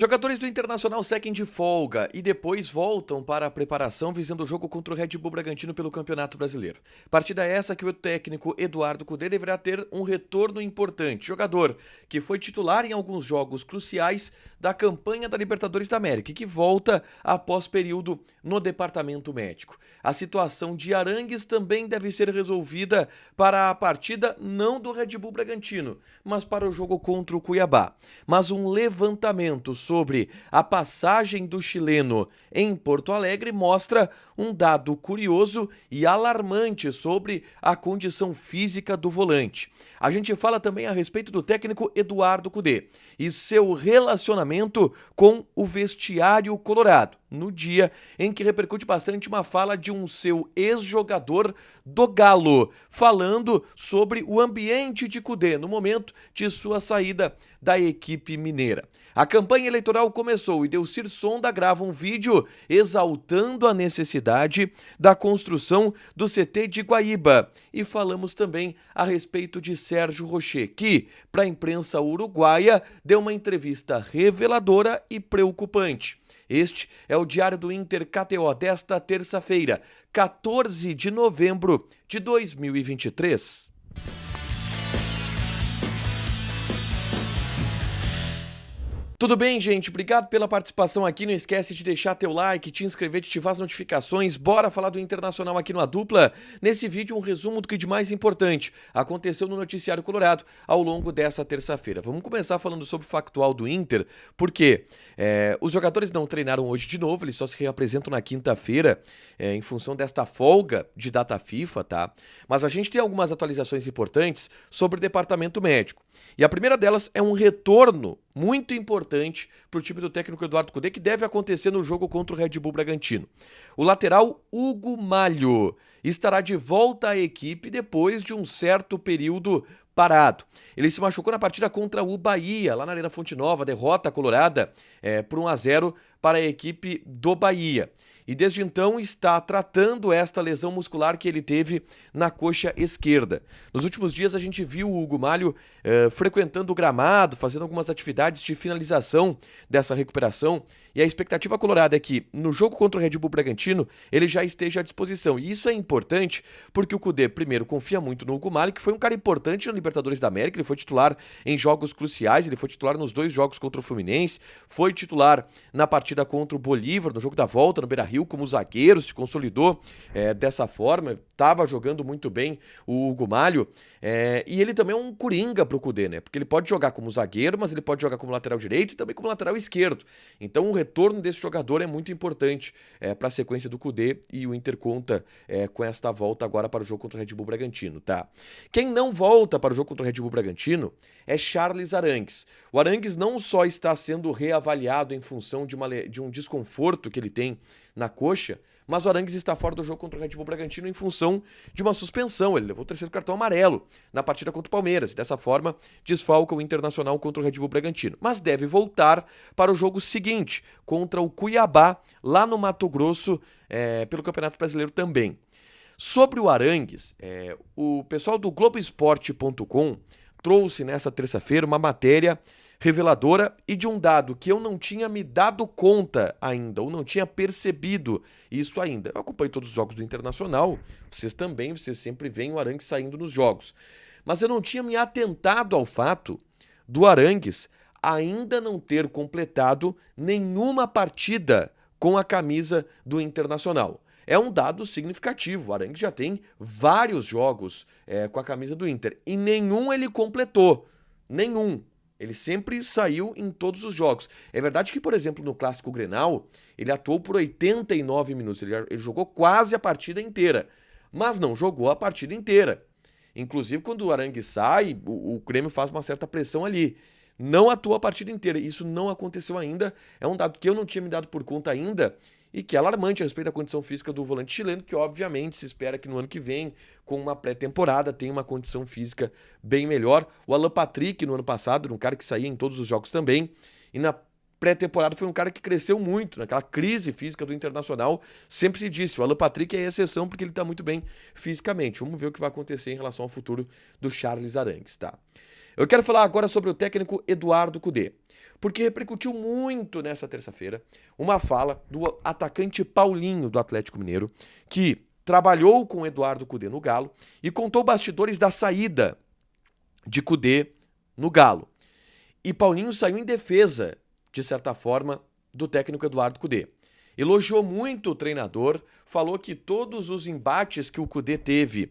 Jogadores do Internacional seguem de folga e depois voltam para a preparação visando o jogo contra o Red Bull Bragantino pelo Campeonato Brasileiro. Partida essa que o técnico Eduardo Cudê deverá ter um retorno importante. Jogador que foi titular em alguns jogos cruciais da campanha da Libertadores da América e que volta após período no departamento médico. A situação de Arangues também deve ser resolvida para a partida não do Red Bull Bragantino, mas para o jogo contra o Cuiabá. Mas um levantamento sobre a passagem do chileno em Porto Alegre mostra um dado curioso e alarmante sobre a condição física do volante. A gente fala também a respeito do técnico Eduardo Cudê e seu relacionamento com o vestiário colorado, no dia em que repercute bastante uma fala de um seu ex-jogador do Galo, falando sobre o ambiente de Cudê no momento de sua saída da equipe mineira. A campanha eleitoral começou e Delcir Sonda grava um vídeo exaltando a necessidade da construção do CT de Guaíba. E falamos também a respeito de Sérgio Rocher, que, para a imprensa uruguaia, deu uma entrevista reveladora e preocupante. Este é o Diário do Inter KTO desta terça-feira, 14 de novembro de 2023. Tudo bem, gente? Obrigado pela participação aqui. Não esquece de deixar teu like, te inscrever, de ativar as notificações. Bora falar do Internacional aqui no A Dupla. Nesse vídeo, um resumo do que de mais importante aconteceu no Noticiário Colorado ao longo dessa terça-feira. Vamos começar falando sobre o factual do Inter, porque os jogadores não treinaram hoje de novo, eles só se reapresentam na quinta-feira em função desta folga de data FIFA, tá? Mas a gente tem algumas atualizações importantes sobre o departamento médico. E a primeira delas é um retorno muito importante para o time do técnico Eduardo Cudê, que deve acontecer no jogo contra o Red Bull Bragantino. O lateral Hugo Malho estará de volta à equipe depois de um certo período parado. Ele se machucou na partida contra o Bahia, lá na Arena Fonte Nova, derrota colorada por 1-0 para a equipe do Bahia. E desde então está tratando esta lesão muscular que ele teve na coxa esquerda. Nos últimos dias a gente viu o Hugo Malho frequentando o gramado, fazendo algumas atividades de finalização dessa recuperação. E a expectativa colorada é que no jogo contra o Red Bull Bragantino ele já esteja à disposição. E isso é importante porque o Cudê, primeiro, confia muito no Hugo Malho, que foi um cara importante na Libertadores da América. Ele foi titular em jogos cruciais, ele foi titular nos 2 jogos contra o Fluminense, foi titular na partida contra o Bolívar, no jogo da volta no Beira-Rio, como zagueiro, se consolidou dessa forma, estava jogando muito bem o Hugo Malho, e ele também é um coringa pro Cudê, né? Porque ele pode jogar como zagueiro, mas ele pode jogar como lateral direito e também como lateral esquerdo. Então o retorno desse jogador é muito importante para a sequência do Cudê, e o Inter conta com esta volta agora para o jogo contra o Red Bull Bragantino, tá? Quem não volta para o jogo contra o Red Bull Bragantino é Charles Arangues. O Arangues não só está sendo reavaliado em função de um desconforto que ele tem na coxa, mas o Arangues está fora do jogo contra o Red Bull Bragantino em função de uma suspensão. Ele levou o 3º cartão amarelo na partida contra o Palmeiras. Dessa forma, desfalca o Internacional contra o Red Bull Bragantino. Mas deve voltar para o jogo seguinte, contra o Cuiabá, lá no Mato Grosso, pelo Campeonato Brasileiro também. Sobre o Arangues, o pessoal do Globoesporte.com trouxe nessa terça-feira uma matéria reveladora e de um dado que eu não tinha me dado conta ainda, ou não tinha percebido isso ainda. Eu acompanho todos os jogos do Internacional, vocês também, vocês sempre veem o Arangues saindo nos jogos. Mas eu não tinha me atentado ao fato do Arangues ainda não ter completado nenhuma partida com a camisa do Internacional. É um dado significativo. O Arangues já tem vários jogos com a camisa do Inter e nenhum ele completou. Nenhum. Ele sempre saiu em todos os jogos. É verdade que, por exemplo, no Clássico Grenal, ele atuou por 89 minutos. Ele jogou quase a partida inteira, mas não jogou a partida inteira. Inclusive, quando o Arangues sai, o Grêmio faz uma certa pressão ali. Não atua a partida inteira. Isso não aconteceu ainda. É um dado que eu não tinha me dado por conta ainda e que é alarmante a respeito da condição física do volante chileno, que obviamente se espera que no ano que vem, com uma pré-temporada, tenha uma condição física bem melhor. O Alan Patrick, no ano passado, era um cara que saía em todos os jogos também, e na pré-temporada foi um cara que cresceu muito, naquela crise física do Internacional, sempre se disse, o Alan Patrick é exceção porque ele está muito bem fisicamente. Vamos ver o que vai acontecer em relação ao futuro do Charles Arangues, tá? Eu quero falar agora sobre o técnico Eduardo Cudê, porque repercutiu muito nessa terça-feira uma fala do atacante Paulinho do Atlético Mineiro, que trabalhou com Eduardo Cudê no Galo e contou bastidores da saída de Cudê no Galo. E Paulinho saiu em defesa, de certa forma, do técnico Eduardo Cudê. Elogiou muito o treinador, falou que todos os embates que o Cudê teve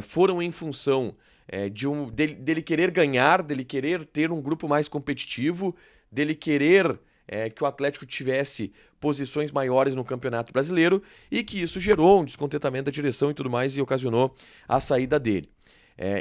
foram em função dele querer ganhar, dele querer ter um grupo mais competitivo, dele querer que o Atlético tivesse posições maiores no Campeonato Brasileiro e que isso gerou um descontentamento da direção e tudo mais e ocasionou a saída dele.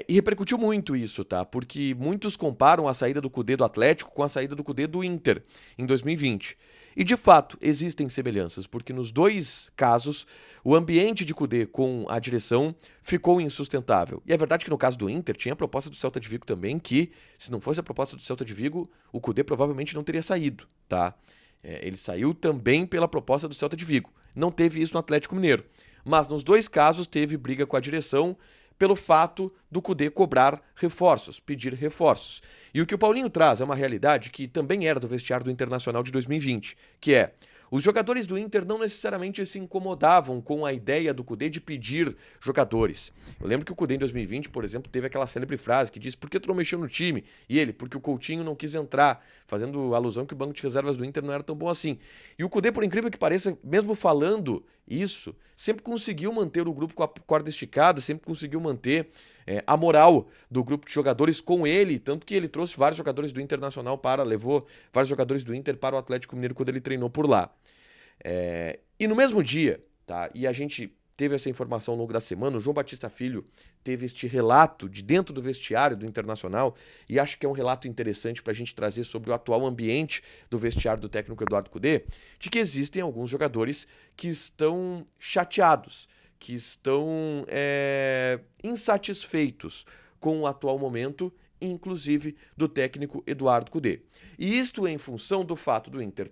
E repercutiu muito isso, tá? Porque muitos comparam a saída do Cudê do Atlético com a saída do Cudê do Inter em 2020. E de fato, existem semelhanças, porque nos dois casos, o ambiente de Cudê com a direção ficou insustentável. E é verdade que no caso do Inter, tinha a proposta do Celta de Vigo também, que se não fosse a proposta do Celta de Vigo, o Cudê provavelmente não teria saído, tá? Ele saiu também pela proposta do Celta de Vigo. Não teve isso no Atlético Mineiro. Mas nos dois casos teve briga com a direção, pelo fato do Cudê cobrar reforços, pedir reforços. E o que o Paulinho traz é uma realidade que também era do vestiário do Internacional de 2020, que é: os jogadores do Inter não necessariamente se incomodavam com a ideia do Cudê de pedir jogadores. Eu lembro que o Cudê em 2020, por exemplo, teve aquela célebre frase que diz: por que tu não mexeu no time? E ele: porque o Coutinho não quis entrar, fazendo alusão que o banco de reservas do Inter não era tão bom assim. E o Cudê, por incrível que pareça, mesmo falando isso, sempre conseguiu manter o grupo com a corda esticada, sempre conseguiu manter a moral do grupo de jogadores com ele, tanto que ele trouxe vários jogadores do Internacional levou vários jogadores do Inter para o Atlético Mineiro quando ele treinou por lá. E no mesmo dia, tá? E a gente teve essa informação ao longo da semana, o João Batista Filho teve este relato de dentro do vestiário do Internacional, e acho que é um relato interessante para a gente trazer sobre o atual ambiente do vestiário do técnico Eduardo Cudê, de que existem alguns jogadores que estão chateados, que estão insatisfeitos com o atual momento, inclusive do técnico Eduardo Cudê. E isto em função do fato do Inter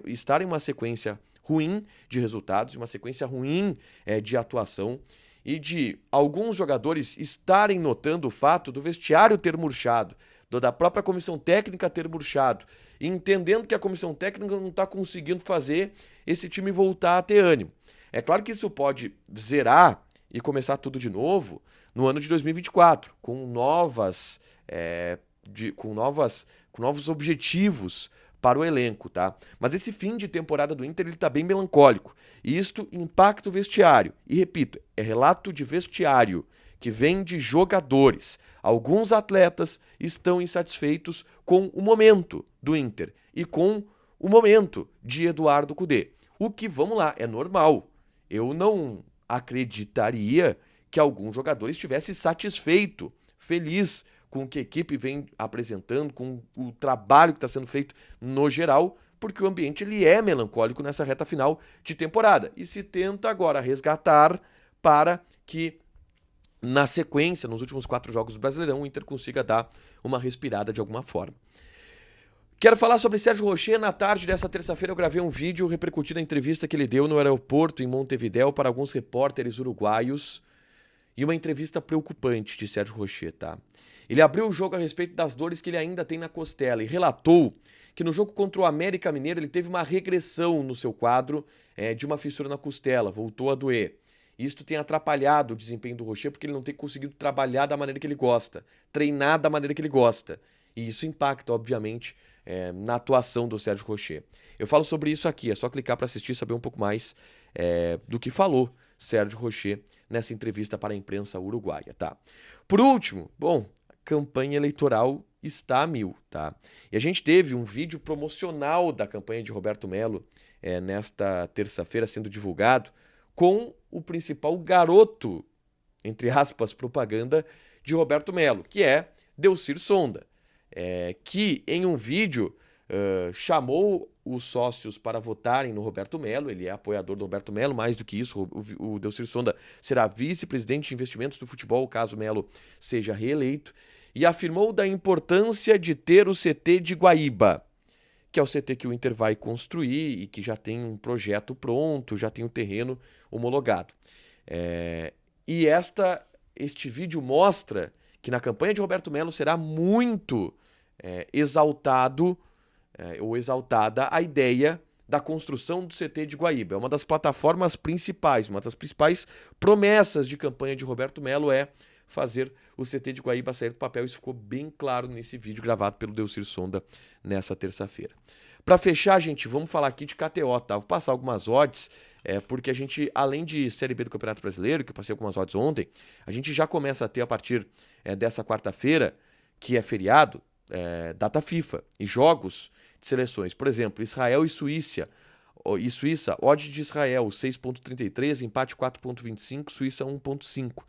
estar em uma sequência ruim de resultados, uma sequência ruim de atuação, e de alguns jogadores estarem notando o fato do vestiário ter murchado, da própria comissão técnica ter murchado, e entendendo que a comissão técnica não está conseguindo fazer esse time voltar a ter ânimo. É claro que isso pode zerar e começar tudo de novo no ano de 2024, com novos objetivos para o elenco, tá? Mas esse fim de temporada do Inter, ele tá bem melancólico. E isto impacta o vestiário. E repito, é relato de vestiário, que vem de jogadores. Alguns atletas estão insatisfeitos com o momento do Inter e com o momento de Eduardo Cudê. O que, vamos lá, é normal. Eu não acreditaria que algum jogador estivesse satisfeito, feliz com o que a equipe vem apresentando, com o trabalho que está sendo feito no geral, porque o ambiente ele é melancólico nessa reta final de temporada. E se tenta agora resgatar para que, na sequência, nos últimos 4 jogos do Brasileirão, o Inter consiga dar uma respirada de alguma forma. Quero falar sobre Sérgio Rochet. Na tarde dessa terça-feira eu gravei um vídeo repercutindo a entrevista que ele deu no aeroporto em Montevidéu para alguns repórteres uruguaios. E uma entrevista preocupante de Sérgio Rochet, tá? Ele abriu o jogo a respeito das dores que ele ainda tem na costela e relatou que no jogo contra o América Mineiro ele teve uma regressão no seu quadro de uma fissura na costela, voltou a doer. Isto tem atrapalhado o desempenho do Rochet porque ele não tem conseguido trabalhar da maneira que ele gosta, treinar da maneira que ele gosta. E isso impacta, obviamente, na atuação do Sérgio Rochet. Eu falo sobre isso aqui, é só clicar para assistir e saber um pouco mais do que falou Sérgio Rochet nessa entrevista para a imprensa uruguaia, tá? Por último, bom, a campanha eleitoral está a mil, tá? E a gente teve um vídeo promocional da campanha de Roberto Melo nesta terça-feira sendo divulgado com o principal garoto, entre aspas, propaganda de Roberto Melo, que é Delcir Sonda, que em um vídeo chamou os sócios para votarem no Roberto Melo. Ele é apoiador do Roberto Melo, mais do que isso, o Delcir Sonda será vice-presidente de investimentos do futebol caso Melo seja reeleito, e afirmou da importância de ter o CT de Guaíba, que é o CT que o Inter vai construir e que já tem um projeto pronto, já tem um terreno homologado. E este vídeo mostra que na campanha de Roberto Melo será muito exaltado ou exaltada a ideia da construção do CT de Guaíba. É uma das plataformas principais, uma das principais promessas de campanha de Roberto Melo é fazer o CT de Guaíba sair do papel. Isso ficou bem claro nesse vídeo gravado pelo Delcir Sonda nessa terça-feira. Para fechar, gente, vamos falar aqui de KTO, tá? Vou passar algumas odds, porque a gente, além de Série B do Campeonato Brasileiro, que eu passei algumas odds ontem, a gente já começa a ter, a partir dessa quarta-feira, que é feriado, data FIFA, e jogos de seleções. Por exemplo, Israel e Suíça, odd de Israel 6.33, empate 4.25, Suíça 1.5.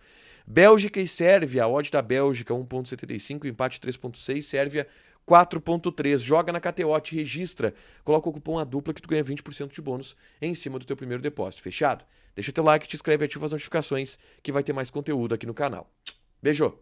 Bélgica e Sérvia, odd da Bélgica 1.75, empate 3.6, Sérvia 4.3. Joga na KTO, te registra, coloca o cupom ADUPLA que tu ganha 20% de bônus em cima do teu primeiro depósito. Fechado? Deixa teu like, te inscreve e ativa as notificações que vai ter mais conteúdo aqui no canal. Beijo!